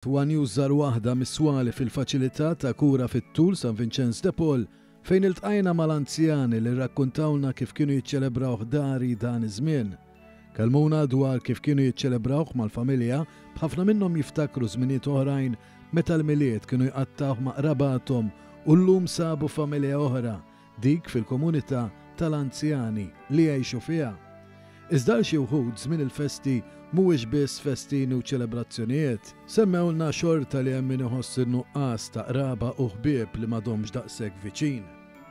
Huwa njużar waħda mis-swali fil-faċilità ta' kura fit-Tul San Vincenz de Paul fejn iltqajna mal-anzjani li rrakkuntawna kif kienu jiċċelebrawh dari dan iż-żmien. Kelmuna dwar kif kienu jiċċelebrawh mal-familja b'ħafna minnhom jiftakru żminijiet oħrajn meta l-miliet kienu jqattawh ma' qrabathom u llum sabu familja oħra dik fil-komunità tal-anzjani li jgħixu fiha. Iżda xi wħud żmien il-festi mhuwiex biss festini u ċelebrazzjonijiet, semmewlna xorta li hemm min iħoss in-nuqqas ta' qraba u ħbieb li m'għadhomx daqshekk viċin.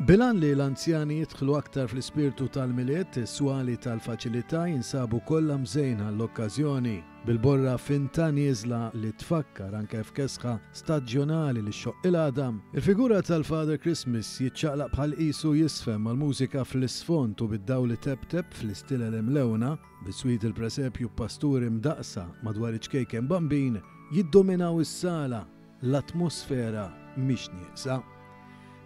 Bilan li l-anzjani jidħlu aktar fl-ispirtu tal-miliet, is-swali tal-faċilità jinsabu kollha mżejna l-okkażjoni bil-borra finta nieżla li tfakkar anke f'kesħa staġjonali li xoq il-Adam. Il-figura tal-Father Christmas jiċċaqlaq bħal qisu jisfem mal-mużika fl-isfond u bid-dawli tep-tep fl-istil imlewna, bis-swit il-presepju pasturi mdaqsa madwar iċkejken bambin jiddominaw is-sala, l-atmosfera mhix nieqsa.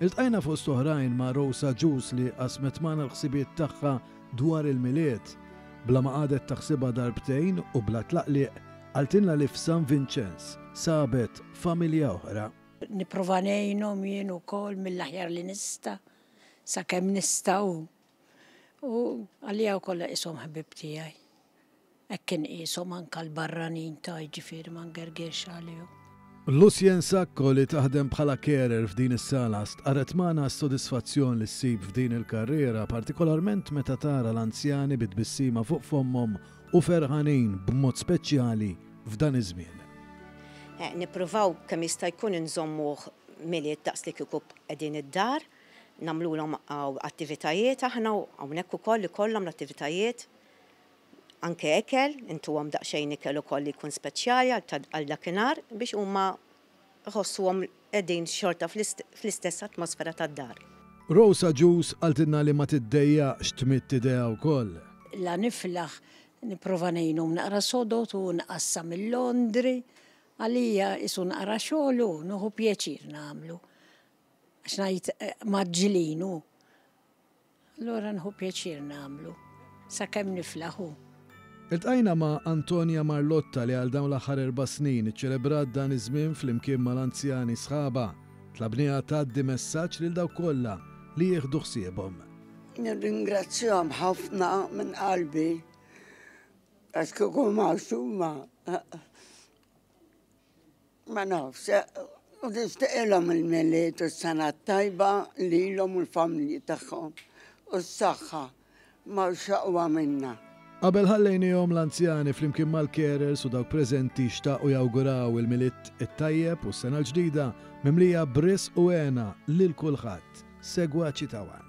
Iltqajna fost oħrajn ma' Rosa Juice li qasmet magħna l-ħsibiet tagħha dwar il-miliet, bla ma qadet taħsibha darbtejn u bla tlaqliq għaltinna li f'San Vincenz sabet familja oħra. Nipprova ngħinhom jien ukoll mill-aħjar li nista' sakemm nista' u għalija wkoll qishom ħbieb tiegħi. Hekk inqishom anke l-barranin ta' jiġifieri ma ngergirx għalihom. Lucien Sacco li taħdem bħala carer f'din is-sala stqarret magħna s-sodisfazzjon li ssib f'din il-karriera, partikolarment meta tara l-anzjani bit-tbissima fuq fomhom u ferħanin b'mod speċjali f'dan iż-żmien. Nippruvaw kemm jista' jkun inżommuh miliet daqs li kieku qegħdin id-dar, nagħmluhom attivitajiet aħna hawnhekk ukoll ikollhom l-attivitajiet anke ekel, intuhom daqsxejn ikel ukoll li jkun speċjali għal dakinhar biex huma ħossuhom qegħdin xorta fl-istess atmosfera tad-dar. Rosa Juice għaltinna li ma tiddejjaqx tmitt idea wkoll. La niflaħ nipprova ngħinhom naqra sodot u nqassam il-londri għalija isu naqra xogħol u nieħu pjaċir nagħmlu. Għax ngħid maġġilinu. Allura nieħu pjaċir nagħmlu sakemm niflaħu. Iltqajna ma' Antonia Marlotta li għal dawn l-aħħar 4 snin iċċelebrat dan iż-żmien flimkien mal-anzjani sħaba. Tlabniha tgħaddi messaġġ lil dawk kollha li jieħdu ħsiebhom. Nirringrazzjahom ħafna minn qalbi għax kieku magħsuma ma nafx u nixtieqilhom il-miliet u s-sena tajba lilhom u l-familji tagħhom u s-saħħa ma xaqwa minnha. Qabel ħallejnihom l-anzjani flimkien mal-carers u dawk preżenti xtaqu jawguraw il-miliet it-tajjeb u s-sena l-ġdida mimlija bris u għena lil kulħadd. Segwa ċitawan.